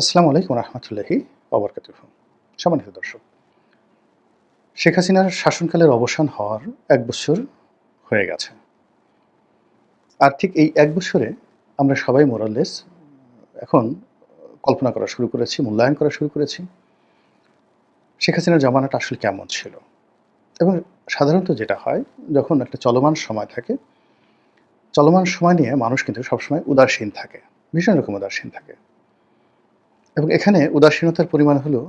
আসসালামু আলাইকুম রহমতুল্লাহি ওবরকাতুহু। সম্মানিত দর্শক, শেখ হাসিনার শাসনকালের অবসান হওয়ার ১ বছর হয়ে গেছে। আর ঠিক এই ১ বছরে আমরা সবাই মোরাললেস এখন কল্পনা করা শুরু করেছি, মূল্যায়ন করা শুরু করেছি। শেখ হাসিনার জমানাটা আসলে কেমন ছিল? এবং সাধারণত যেটা হয়, যখন একটা চলমান সময় থাকে, চলমান সময় নিয়ে মানুষ কিন্তু সবসময় উদাসীন থাকে। ভীষণ রকম উদাসীন থাকে। এবং এখানে উদাসীনতার পরিমাণ হলো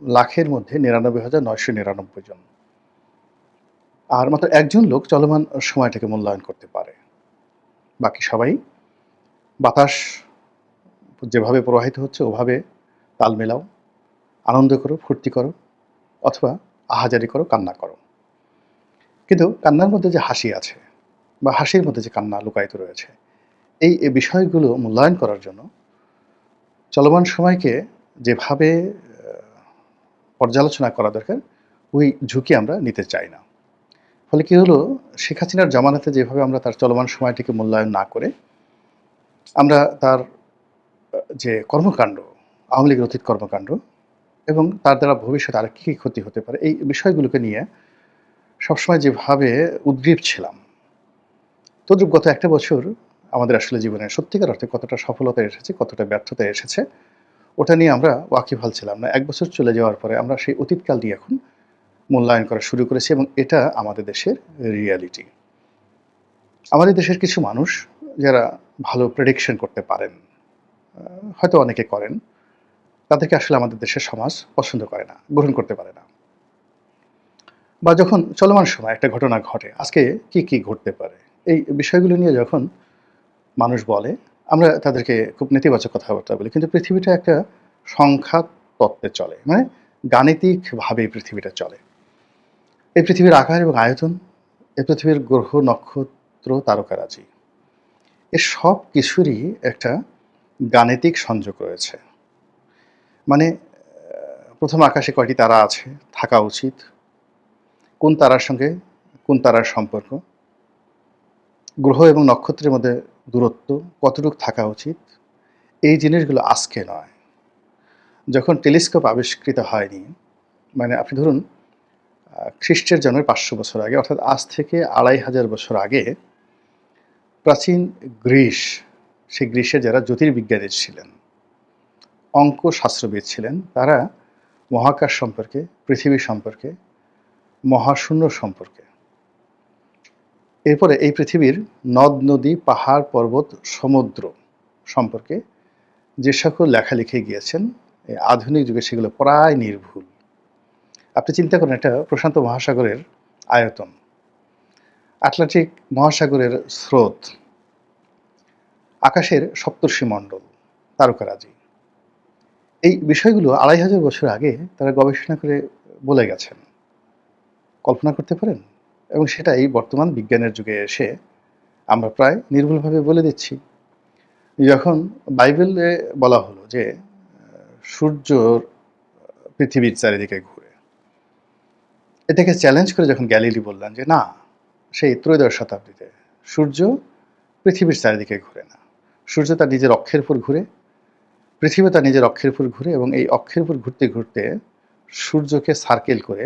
লাখের মধ্যে ৯৯,৯৯৯ জন। আর মাত্র একজন লোক চলমান সময়টাকে মূল্যায়ন করতে পারে। বাকি সবাই বাতাস যেভাবে প্রবাহিত হচ্ছে ওভাবে তাল মেলাও, আনন্দ করো, ফুর্তি করো অথবা আহাজারি করো, কান্না করো। কিন্তু কান্নার মধ্যে যে হাসি আছে বা হাসির মধ্যে যে কান্না লুকায়িত রয়েছে, এই বিষয়গুলো মূল্যায়ন করার জন্য চলমান সময়কে যেভাবে পর্যালোচনা করা দরকার, ওই ঝুঁকি আমরা নিতে চাই না। ফলে কি হলো, শেখ হাসিনার জামানাতে যেভাবে আমরা তার চলমান সময়টিকে মূল্যায়ন না করে আমরা তার যে কর্মকাণ্ড, আওয়ামী লীগের অতীত কর্মকাণ্ড এবং তার দ্বারা ভবিষ্যতে আর কী ক্ষতি হতে পারে, এই বিষয়গুলোকে নিয়ে সবসময় যেভাবে উদগ্রীব ছিলাম, তদ্রূপ গত একটা বছর আমাদের আসলে জীবনে সত্যিকার অর্থে কতটা সফলতা এসেছে, কতটা ব্যর্থতা এসেছে, ওটা নিয়ে আমরা ওয়াকিবহাল ছিলাম না। ১ বছর চলে যাওয়ার পরে আমরা সেই অতীতকাল নিয়ে এখন মূল্যায়ন করা শুরু করেছি এবং এটা আমাদের দেশের রিয়ালিটি। আমাদের দেশের কিছু মানুষ যারা ভালো প্রেডিকশন করতে পারেন, হয়তো অনেকে করেন, তাদেরকে আসলে আমাদের দেশের সমাজ পছন্দ করে না, গ্রহণ করতে পারে না। বা যখন চলমান সময় একটা ঘটনা ঘটে, আজকে কি ঘটতে পারে, এই বিষয়গুলো নিয়ে যখন মানুষ বলে, আমরা তাদেরকে খুব নেতিবাচক কথাবার্তা বলি। কিন্তু পৃথিবীটা একটা সংখ্যা তত্ত্বে চলে। মানে গাণিতিকভাবে এই পৃথিবীটা চলে। এই পৃথিবীর আকার এবং আয়তন, এই পৃথিবীর গ্রহ, নক্ষত্র, তারকারাজি, এর সব কিছুরই একটা গাণিতিক সংযোগ রয়েছে। মানে ১ম আকাশে কয়টি তারা আছে, থাকা উচিত, কোন তারার সঙ্গে কোন তারার সম্পর্ক, গ্রহ এবং নক্ষত্রের মধ্যে দূরত্ব কতটুকু থাকা উচিত, এই জিনিসগুলো আজকে নয়। যখন টেলিস্কোপ আবিষ্কৃত হয়নি, মানে আপনি ধরুন খ্রিস্টের জন্মের ৫০০ বছর আগে, অর্থাৎ আজ থেকে ২৫০০ বছর আগে প্রাচীন গ্রিস, সেই গ্রিসের যারা জ্যোতির্বিজ্ঞানী ছিলেন, অঙ্ক শাস্ত্রবিদ ছিলেন, তারা মহাকাশ সম্পর্কে, পৃথিবী সম্পর্কে, মহাশূন্য সম্পর্কে, এরপরে এই পৃথিবীর নদ নদী, পাহাড়, পর্বত, সমুদ্র সম্পর্কে যে সকল লেখা লিখে গিয়েছেন, এই আধুনিক যুগে সেগুলো প্রায় নির্ভুল। আপনি চিন্তা করেন, একটা প্রশান্ত মহাসাগরের আয়তন, আটলান্টিক মহাসাগরের স্রোত, আকাশের সপ্তর্ষিমণ্ডল, তারকারাজি, এই বিষয়গুলো ২৫০০ বছর আগে তারা গবেষণা করে বলে গেছেন। কল্পনা করতে পারেন? এবং সেটা এই বর্তমান বিজ্ঞানের যুগে এসে আমরা প্রায় নির্ভুলভাবে বলে দিচ্ছি। যখন বাইবেলে বলা হলো যে সূর্য পৃথিবীর চারিদিকে ঘুরে, এটাকে চ্যালেঞ্জ করে যখন গ্যালিলি বললেন যে না, সেই ত্রয়োদশ শতাব্দীতে সূর্য পৃথিবীর চারিদিকে ঘুরে না, সূর্য তার নিজের অক্ষের উপর ঘুরে, পৃথিবী তার নিজের অক্ষের উপর ঘুরে এবং এই অক্ষের উপর ঘুরতে ঘুরতে সূর্যকে সার্কেল করে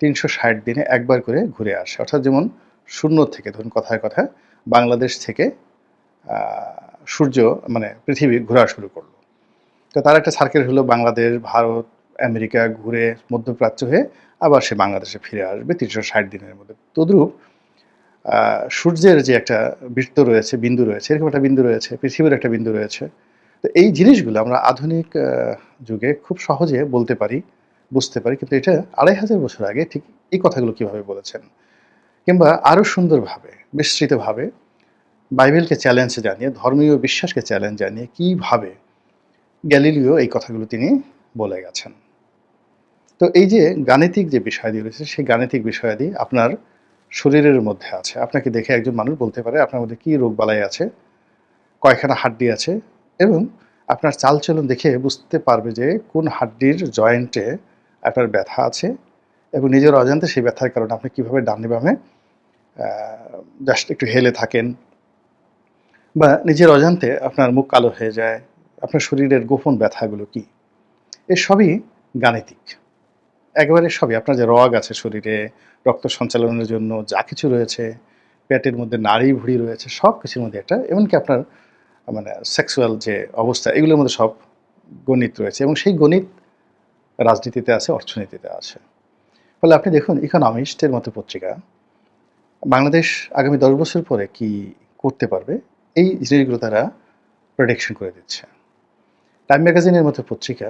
৩৬০ দিনে একবার করে ঘুরে আসে। অর্থাৎ যেমন শূন্য থেকে, ধরুন কথায় কথায় বাংলাদেশ থেকে সূর্য মানে পৃথিবী ঘোরা শুরু করলো। তো তার একটা সার্কেল হলো বাংলাদেশ, ভারত, আমেরিকা ঘুরে মধ্যপ্রাচ্য হয়ে আবার সে বাংলাদেশে ফিরে আসবে ৩৬০ দিনের মধ্যে। তদ্রূপ সূর্যের যে একটা বৃত্ত রয়েছে, বিন্দু রয়েছে, এরকম একটা বিন্দু রয়েছে, পৃথিবীর একটা বিন্দু রয়েছে। তো এই জিনিসগুলো আমরা আধুনিক যুগে খুব সহজে বলতে পারি, বুঝতে পারি। কিন্তু এটা ২৫০০ বছর আগে ঠিক এই কথাগুলো কীভাবে বলেছেন, কিংবা আরও সুন্দরভাবে, বিস্তৃতভাবে বাইবেলকে চ্যালেঞ্জ জানিয়ে, ধর্মীয় বিশ্বাসকে চ্যালেঞ্জ জানিয়ে কীভাবে গ্যালিলিও এই কথাগুলো তিনি বলে গেছেন। তো এই যে গাণিতিক যে বিষয়াদি রয়েছে, সেই গাণিতিক বিষয়াদি আপনার শরীরের মধ্যে আছে। আপনাকে দেখে একজন মানুষ বলতে পারে আপনার মধ্যে কী রোগবালাই আছে, কয়খানা হাড্ডি আছে, এবং আপনার চালচলন দেখে বুঝতে পারবে যে কোন হাড্ডির জয়েন্টে আপনার ব্যথা আছে এবং নিজের অজান্তে সেই ব্যথার কারণে আপনি কীভাবে ডানে বামে জাস্ট একটু হেলে থাকেন, বা নিজের অজান্তে আপনার মুখ কালো হয়ে যায়, আপনার শরীরের গোপন ব্যথাগুলো কি, এ সবই গাণিতিক। একেবারে সবই আপনার যে রগ আছে শরীরে, রক্ত সঞ্চালনের জন্য যা কিছু রয়েছে, পেটের মধ্যে নাড়ি ভুঁড়ি রয়েছে, সব কিছুর মধ্যে একটা এমনকি আপনার মানে সেক্সুয়াল যে অবস্থা এগুলোর মধ্যে সব গণিত রয়েছে এবং সেই গণিত রাজনীতিতে আছে, অর্থনীতিতে আছে। ফলে আপনি দেখুন ইকোনমিস্টের মতো পত্রিকা বাংলাদেশ আগামী ১০ বছর পরে কি করতে পারবে এই জিনিসগুলো তারা প্রেডিকশন করে দিচ্ছে। টাইম ম্যাগাজিনের মতো পত্রিকা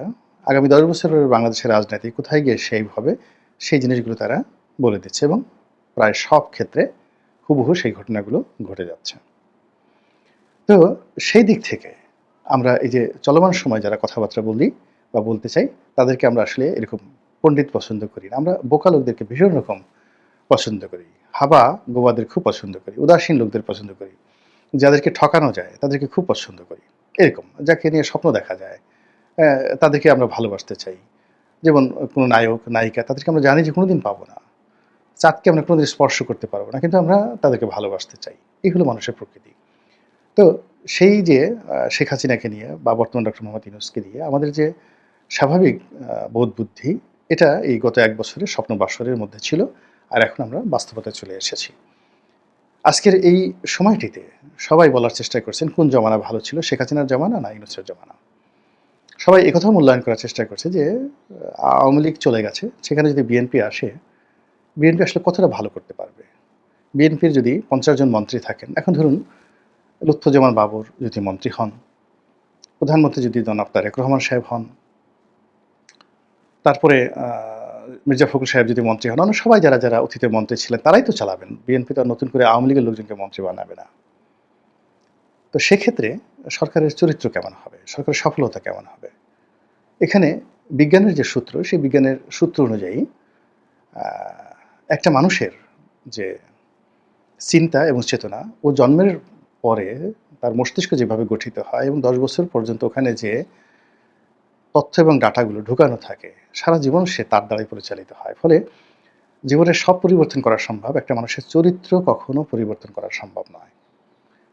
আগামী ১০ বছর পরে বাংলাদেশের রাজনীতি কোথায় গিয়ে শেপ হবে সেই জিনিসগুলো তারা বলে দিচ্ছে এবং প্রায় সব ক্ষেত্রে হুবহু সেই ঘটনাগুলো ঘটে যাচ্ছে। তো সেই দিক থেকে আমরা এই যে চলমান সময় যারা কথাবার্তা বলি বা বলতে চাই তাদেরকে আমরা আসলে এরকম পণ্ডিত পছন্দ করি না। আমরা বোকা লোকদেরকে ভীষণ রকম পছন্দ করি। হাবা গোবাদের খুব পছন্দ করি। উদাসীন লোকদের পছন্দ করি। যাদেরকে ঠকানো যায় তাদেরকে খুব পছন্দ করি। এরকম যাকে নিয়ে স্বপ্ন দেখা যায় তাদেরকে আমরা ভালোবাসতে চাই। যেমন কোনো নায়ক, নায়িকা তাদেরকে আমরা জানি যে কোনোদিন পাবো না। চাঁদকে আমরা কোনোদিন স্পর্শ করতে পারবো না। কিন্তু আমরা তাদেরকে ভালোবাসতে চাই। এই হলো মানুষের প্রকৃতি। তো সেই যে শেখ হাসিনাকে নিয়ে বা বর্তমান ডক্টর মোহাম্মদ ইউনূসকে দিয়ে আমাদের যে স্বাভাবিক বোধ বুদ্ধি এটা এই গত ১ বছরের স্বপ্ন বাসরের মধ্যে ছিল। আর এখন আমরা বাস্তবতায় চলে এসেছি। আজকের এই সময়টিতে সবাই বলার চেষ্টা করছেন কোন জমানা ভালো ছিল, শেখ হাসিনার জমানা না ইউনূসের জমানা। সবাই একথাও মূল্যায়ন করার চেষ্টা করছে যে আওয়ামী লীগ চলে গেছে। সেখানে যদি বিএনপি আসে, বিএনপি আসলে কতটা ভালো করতে পারবে? বিএনপির যদি ৫০ জন মন্ত্রী থাকেন, এখন ধরুন লুৎফুজ্জামান বাবর যদি মন্ত্রী হন, প্রধানমন্ত্রী যদি জনাব তারেক রহমান সাহেব হন, তারপরে মির্জা ফখরুল সাহেব যদি মন্ত্রী হন, অন্য সবাই যারা অতীতে মন্ত্রী ছিলেন তারাই তো চালাবেন। বিএনপি তো আর নতুন করে আওয়ামী লীগের লোকজনকে মন্ত্রী বানাবে না। তো সেক্ষেত্রে সরকারের চরিত্র কেমন হবে? সরকারের সফলতা কেমন হবে? এখানে বিজ্ঞানের যে সূত্র, সেই বিজ্ঞানের সূত্র অনুযায়ী আ একটা মানুষের যে চিন্তা এবং চেতনা ও জন্মের পরে তার মস্তিষ্ক যেভাবে গঠিত হয় এবং ১০ বছর পর্যন্ত ওখানে যে তথ্য এবং ডাটাগুলো ঢুকানো থাকে, সারা জীবন সে তার দ্বারাই পরিচালিত হয়। ফলে জীবনের সব পরিবর্তন করা সম্ভব, একটা মানুষের চরিত্র কখনো পরিবর্তন করা সম্ভব নয়।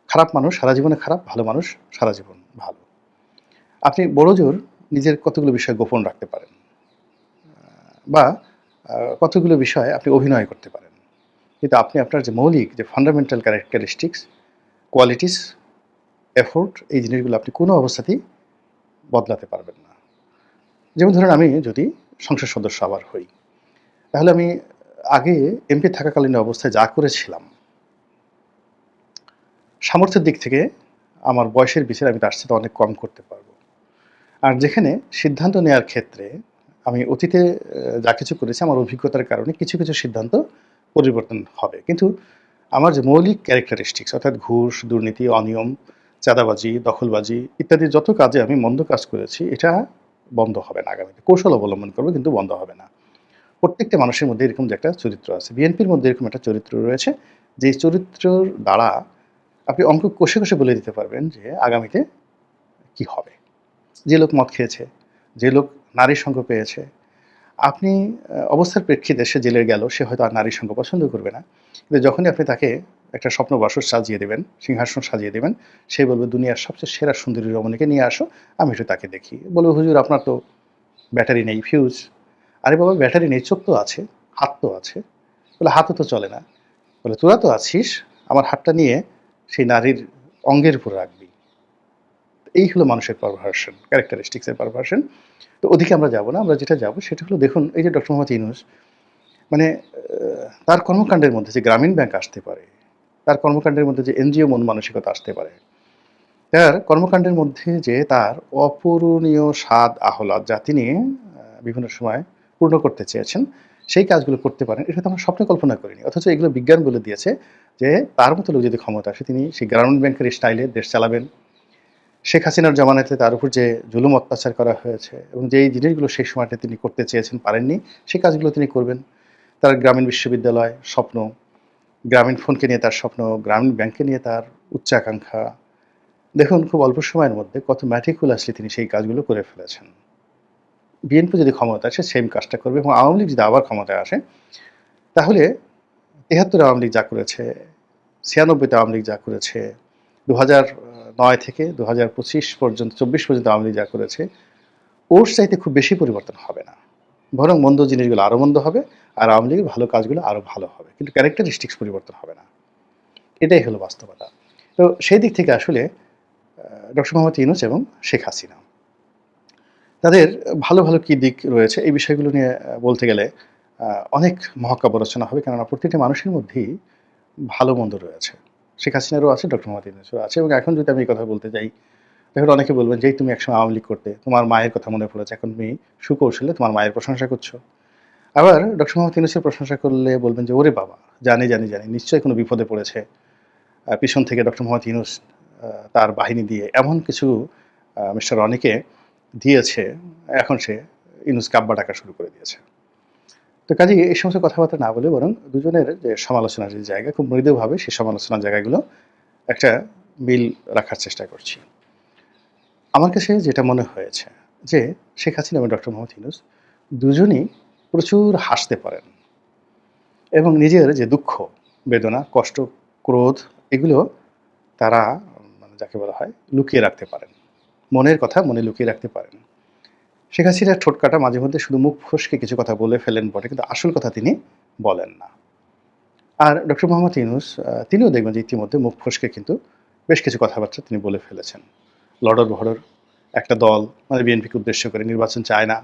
খারাপ মানুষ সারা জীবনে খারাপ, ভালো মানুষ সারা জীবন ভালো। আপনি বড়জোর নিজের কতগুলো বিষয় গোপন রাখতে পারেন বা কতগুলো বিষয় আপনি অভিনয় করতে পারেন। কিন্তু আপনি আপনার যে মৌলিক যে ফান্ডামেন্টাল ক্যারেক্টারিস্টিক্স, কোয়ালিটিস, এফোর্ট এই জিনিসগুলো আপনি কোনো অবস্থাতেই বদলাতে পারবেন না। যেমন ধরুন আমি যদি সংসদ সদস্য আবার হই, তাহলে আমি আগে এমপি থাকাকালীন অবস্থায় যা করেছিলাম, সামর্থ্যের দিক থেকে আমার বয়সের বিচারে আমি তার সাথে অনেক কম করতে পারবো। আর যেখানে সিদ্ধান্ত নেওয়ার ক্ষেত্রে আমি অতীতে যা কিছু করেছি আমার অভিজ্ঞতার কারণে কিছু সিদ্ধান্ত পরিবর্তন হবে। কিন্তু আমার যে মৌলিক ক্যারেক্টারিস্টিক্স অর্থাৎ ঘুষ, দুর্নীতি, অনিয়ম, চাঁদাবাজি, দখলবাজি ইত্যাদি যত কাজে আমি মন্দ কাজ করেছি এটা বন্ধ হবে না আগামীতে। কৌশল অবলম্বন করব কিন্তু বন্ধ হবে না। প্রত্যেকটা মানুষের মধ্যে এরকম যে একটা চরিত্র আছে। বিএনপির মধ্যে এরকম একটা চরিত্র রয়েছে, যেই চরিত্রর দ্বারা আপনি অঙ্ক কষে বলে দিতে পারবেন যে আগামীতে কি হবে। যে লোক মদ খেয়েছে, যে লোক নারীর সঙ্গ পেয়েছে, আপনি অবস্থার প্রেক্ষিতে সে জেলে গেল, সে হয়তো আর নারীর সঙ্গ পছন্দ করবে না। কিন্তু যখনই আপনি তাকে একটা স্বপ্ন বাসর সাজিয়ে দেবেন, সিংহাসন সাজিয়ে দেবেন, সে বলবে দুনিয়ার সবচেয়ে সেরা সুন্দরী রমণীকে নিয়ে আসো, আমি একটু তাকে দেখি। বলবে হুজুর আপনার তো ব্যাটারি নেই, ফিউজ। আরে বাবা ব্যাটারি নেই, চোখ তো আছে, হাত তো আছে। বলে হাতও তো চলে না। বলে তোরা তো আছিস, আমার হাতটা নিয়ে সেই নারীর অঙ্গের উপর রাখবি। এই হলো মানুষের পারভার্সন, ক্যারেক্টারিস্টিক্স এর পারভার্সন। তো ওদিকে আমরা যাব না। আমরা যেটা যাব সেটা হলো দেখুন এই যে ডক্টর মোহাম্মদ ইউনূস মানে তার কর্মকাণ্ডের মধ্যে যে গ্রামীণ ব্যাংক আসতে পারে, তার কর্মকাণ্ডের মধ্যে যে এনজিও মন মানসিকতা আসতে পারে, তার কর্মকাণ্ডের মধ্যে যে তার অপূরণীয় স্বাদ আহ্লাদ যা তিনি বিভিন্ন সময় পূর্ণ করতে চেয়েছেন, সেই কাজগুলো করতে পারেন এটা তো আমরা স্বপ্নে কল্পনা করিনি। অথচ এগুলো বিজ্ঞান বলে দিয়েছে যে তার মতো লোক যদি ক্ষমতা আসে তিনি সেই গ্রামীণ ব্যাংকের স্টাইলে দেশ চালাবেন। শেখ হাসিনার জমানাতে তার উপর যে জুলুম অত্যাচার করা হয়েছে এবং যেই জিনিসগুলো সেই সময়টা তিনি করতে চেয়েছেন পারেননি, সেই কাজগুলো তিনি করবেন। তার গ্রামীণ বিশ্ববিদ্যালয় স্বপ্ন, গ্রামীণ ফোনকে নিয়ে তার স্বপ্ন, গ্রামীণ ব্যাংককে নিয়ে তার উচ্চাকাঙ্ক্ষা। দেখুন খুব অল্প সময়ের মধ্যে কত ম্যাটিকুলাসলি তিনি সেই কাজগুলো করে ফেলেছেন। বিএনপি যদি ক্ষমতায় আসে সেম কাজটা করবে এবং আওয়ামী লীগ যদি আবার ক্ষমতায় আসে তাহলে ৭৩ আওয়ামী লীগ যা করেছে, ৯৬ তে আওয়ামী লীগ যা করেছে, ৯ থেকে ২০২৫ পর্যন্ত ২৪ পর্যন্ত আওয়ামী লীগ যা করেছে, ওর চাইতে খুব বেশি পরিবর্তন হবে না। বরং মন্দ জিনিসগুলো আরও মন্দ হবে, আর আওয়ামী লীগের ভালো কাজগুলো আরও ভালো হবে। কিন্তু ক্যারেক্টারিস্টিক্স পরিবর্তন হবে না। এটাই হলো বাস্তবতা। তো সেই দিক থেকে আসলে ডক্টর মোহাম্মদ ইউনূস এবং শেখ হাসিনা তাদের ভালো, ভালো কি দিক রয়েছে এই বিষয়গুলো নিয়ে বলতে গেলে আ অনেক মহাকাব্য রচনা হবে। কেননা প্রত্যেকটি মানুষের মধ্যেই ভালো মন্দ রয়েছে। শেখ হাসিনারও আছে, ডক্টর মোহাম্মদ ইউনূসেরও আছে এবং এখন যদি আমি এই কথা বলতে যাই, তাহলে অনেকে বলবেন যে, "এই তুমি একসময় আওয়ামী লীগ করতে, তোমার মায়ের কথা মনে পড়েছে। এখন তুমি সুকৌশলে তোমার মায়ের প্রশংসা করছো।" আবার ডক্টর মোহাম্মদ ইউনূসের প্রশংসা করলে বলবেন যে, "ওরে বাবা! জানি, জানি, জানি নিশ্চয়ই কোনো বিপদে পড়েছে। পিছন থেকে ডক্টর মোহাম্মদ ইউনূস তার বাহিনী দিয়ে এমন কিছু মিস্টার রনিকে দিয়েছে, এখন সে ইউনূসকে আব্বা ডাকা শুরু করে দিয়েছে।" তো কাজেই এই সমস্ত কথাবার্তা না বলে বরং দুজনের যে সমালোচনার যে জায়গা, খুব মৃদুভাবে সেই সমালোচনার জায়গাগুলো একটা মিল রাখার চেষ্টা করছি। আমার কাছে যেটা মনে হয়েছে যে, শেখ হাসিনা এবং ডক্টর মোহাম্মদ ইউনূস দুজনই প্রচুর হাসতে পারেন এবং নিজের যে দুঃখ, বেদনা, কষ্ট, ক্রোধ এগুলো তারা মানে যাকে বলা হয় লুকিয়ে রাখতে পারেন। মনের কথা মনে লুকিয়ে রাখতে পারেন। শেখ হাসিনার ঠোঁটকাটা মাঝে মধ্যে শুধু মুখ ফসকে কিছু কথা বলে ফেলেন বটে, কিন্তু আসল কথা তিনি বলেন না। আর ডক্টর মোহাম্মদ ইউনূস তিনিও দেখবেন যে ইতিমধ্যে মুখ ফসকে কিন্তু বেশ কিছু কথাবার্তা তিনি বলে ফেলেছেন। লড়র-ভড়র একটা দল মানে বিএনপিকে উদ্দেশ্য করে নির্বাচন চায় না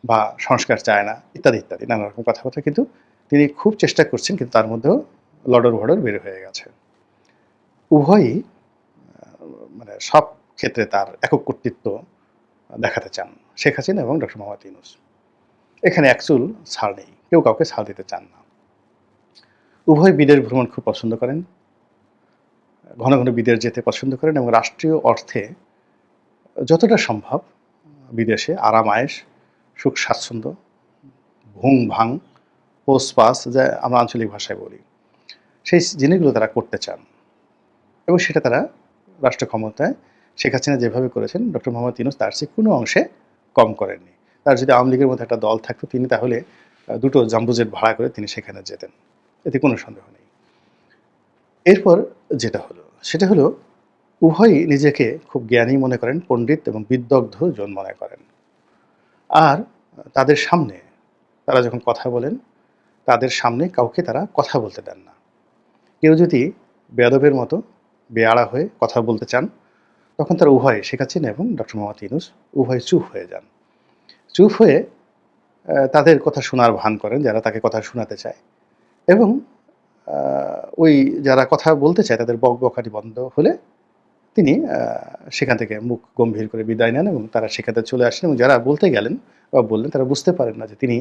বা সংস্কার চায় না ইত্যাদি, ইত্যাদি নানা রকম কথাবার্তা কিন্তু তিনি খুব চেষ্টা করছেন, কিন্তু তার মধ্যেও লড়র-ভড়র বের হয়ে গেছে। উভয়ই মানে সব ক্ষেত্রে তার একক কর্তৃত্ব দেখাতে চান। শেখ হাসিনা এবং ডক্টর মোহাম্মদ ইউনূস। এখানে এক চুল ছাড় নেই। কেউ কাউকে ছাড় দিতে চান না। উভয় বিদেশ ভ্রমণ খুব পছন্দ করেন। ঘন, ঘন বিদেশ যেতে পছন্দ করেন এবং রাষ্ট্রীয় অর্থে যতটা সম্ভব বিদেশে আরাম-আয়েশ, সুখ-স্বাচ্ছন্দ্য, ভুং-ভাং, পোস-পাস যা আমরা আঞ্চলিক ভাষায় বলি, সেই জিনিসগুলো তারা করতে চান এবং সেটা তারা রাষ্ট্র ক্ষমতায় শেখ হাসিনা যেভাবে করেছেন, ডক্টর মোহাম্মদ ইউনূস তার চেয়ে কোনো অংশে কম করেননি। তার যদি আওয়ামী লীগের মতো একটা দল থাকতো, তিনি তাহলে দুটো জাম্বো জেট ভাড়া করে তিনি সেখানে যেতেন। এতে কোনো সন্দেহ নেই। এরপর যেটা হলো, সেটা হলো উভয়ই নিজেকে খুব জ্ঞানী মনে করেন, পণ্ডিত এবং বিদগ্ধ জন মনে করেন। আর তাদের সামনে তারা যখন কথা বলেন, তাদের সামনে কাউকে তারা কথা বলতে দেন না। কেউ যদি বেয়াদবের মতো বেয়াড়া হয়ে কথা বলতে চান, তখন তারা উভয়ে শেখ হাসিনা এবং ডক্টর মোহাম্মদ ইউনূস উভয়ে চুপ হয়ে যান। চুপ হয়ে তাদের কথা শোনার ভান করেন যারা তাকে কথা শোনাতে চায় এবং ওই যারা কথা বলতে চায় তাদের বকবকানি বন্ধ হলে তিনি সেখান থেকে মুখ গম্ভীর করে বিদায় নেন এবং তারা সেখান থেকে চলে আসেন এবং যারা বলতে গেলেন বা বললেন তারা বুঝতে পারেন না যে তিনি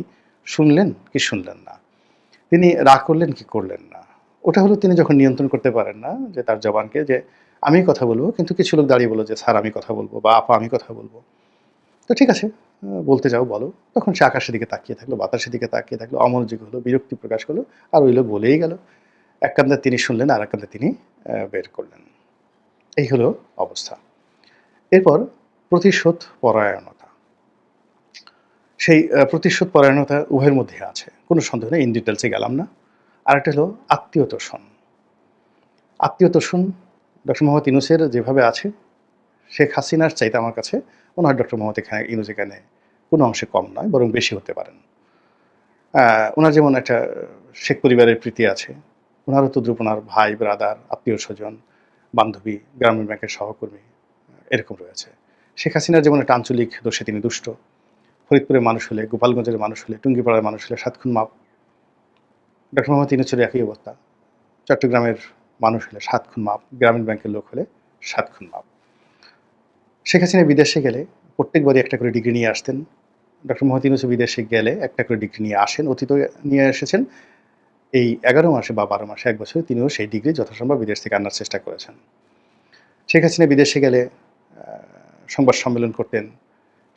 শুনলেন কি শুনলেন না। তিনি রাগ করলেন কি করলেন না। ওটা হলো তিনি যখন নিয়ন্ত্রণ করতে পারেন না যে তার জবানকে যে আমি কথা বলব, কিন্তু কিছু লোক দাঁড়িয়ে বলল যে স্যার আমি কথা বলব বা আপা আমি কথা বলব। তো ঠিক আছে বলতে যাও বলো। তখন সে আকাশের দিকে তাকিয়ে থাকলো, বাতাসের দিকে তাকিয়ে থাকলো, অমনোযোগী হলো, বিরক্তি প্রকাশ করলো আর ওই লোক বলেই গেল। এক কান্দে তিনি শুনলেন আর এক কান্দে তিনি বের করলেন। এই হলো অবস্থা। এরপর প্রতিশোধ পরায়ণতা। সেই প্রতিশোধ পরায়ণতা উভয়ের মধ্যে আছে। কোনো সন্দেহ নেই, ইন ডিটেইলস এ গেলাম না। আরেকটা হলো আত্মীয়তোষণ। আত্মীয়তোষণ ডক্টর মোহাম্মদ ইউনূসের যেভাবে আছে, শেখ হাসিনার চাইতে আমার কাছে মনে হয় ডক্টর মোহাম্মদ ইউনূস এখানে কোনো অংশে কম নয়, বরং বেশি হতে পারেন। উনার যেমন একটা শেখ পরিবারের প্রীতি আছে, উনারও তদ্রুপ উনার ভাই, ব্রাদার, আত্মীয়স্বজন, বান্ধবী, গ্রামীণ ব্যাংকের সহকর্মী এরকম রয়েছে। শেখ হাসিনার যেমন একটা আঞ্চলিক দোষে তিনি দুষ্ট। ফরিদপুরের মানুষ হলে, গোপালগঞ্জের মানুষ হলে, টুঙ্গিপাড়ার মানুষ হলে ৭ খুন মাপ। ডক্টর মোহাম্মদ ইউনূসের একই অবস্থা। চট্টগ্রামের মানুষ হলে ৭ খুন মাপ, গ্রামীণ ব্যাংকের লোক হলে ৭ খুন মাপ। শেখ হাসিনা বিদেশে গেলে প্রত্যেকবারই একটা করে ডিগ্রি নিয়ে আসতেন। ডক্টর মোহাম্মদ ইউনূস বিদেশে গেলে একটা করে ডিগ্রি নিয়ে আসেন, অতীতেও নিয়ে এসেছেন। এই ১১ মাসে বা ১২ মাসে ১ বছরে তিনিও সেই ডিগ্রি যথাসম্ভব বিদেশ থেকে আনার চেষ্টা করেছেন। শেখ হাসিনা বিদেশে গেলে সংবাদ সম্মেলন করতেন,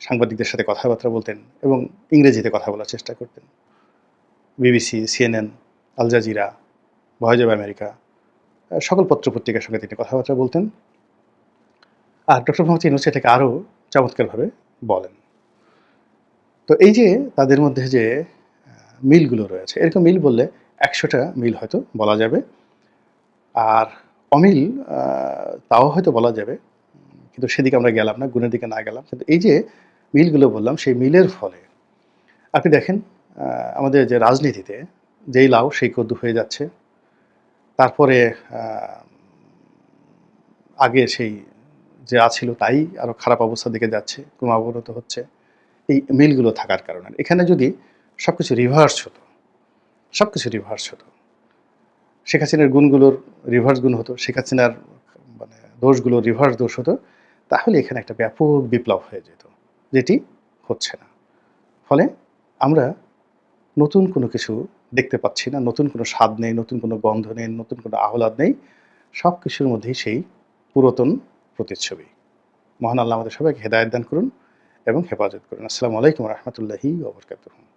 সাংবাদিকদের সাথে কথাবার্তা বলতেন এবং ইংরেজিতে কথা বলার চেষ্টা করতেন। BBC, CNN, Al Jazeera, voice of America সকল পত্র-পত্রিকার সঙ্গে তিনি কথাবার্তা বলতেন। আর ডক্টর মোহাম্মদ ইউনূস এটাকে আরও চমৎকারভাবে বলেন। তো এই যে তাদের মধ্যে যে মিলগুলো রয়েছে, এরকম মিল বললে ১০০টা মিল হয়তো বলা যাবে। আর অমিল তাও হয়তো বলা যাবে। কিন্তু সেদিকে আমরা গেলাম না, গুণের দিকে না গেলাম। কিন্তু এই যে মিলগুলো বললাম, সেই মিলের ফলে আপনি দেখেন আ আমাদের যে রাজনীতিতে যেই লাউ সেই কদু হয়ে যাচ্ছে। তারপরে আ আগে সেই যা ছিল তাই আরো খারাপ অবস্থার দিকে যাচ্ছে, ক্রমাগত হচ্ছে। এই মিলগুলো থাকার কারণে। এখানে যদি সবকিছু রিভার্স হতো, সবকিছু রিভার্স হতো। শেখ হাসিনার গুণগুলোর রিভার্স গুণ হতো। শেখ হাসিনার মানে দোষগুলো রিভার্স দোষ হতো। তাহলে এখানে একটা ব্যাপক বিপ্লব হয়ে যেত। যেটি হচ্ছে না। ফলে আমরা নতুন কোনো কিছু দেখতে পাচ্ছি না। নতুন কোনো স্বাদ নেই, নতুন কোনো গন্ধ নেই, নতুন কোনো আহ্লাদ নেই। সবকিছুর মধ্যেই সেই পুরাতন প্রতিচ্ছবি। মহান আল্লাহ আমাদের সবাইকে হেদায়েত দান করুন এবং হেফাজত করুন। আসসালামু আলাইকুম ওয়া রাহমাতুল্লাহি ওয়া বারাকাতুহু।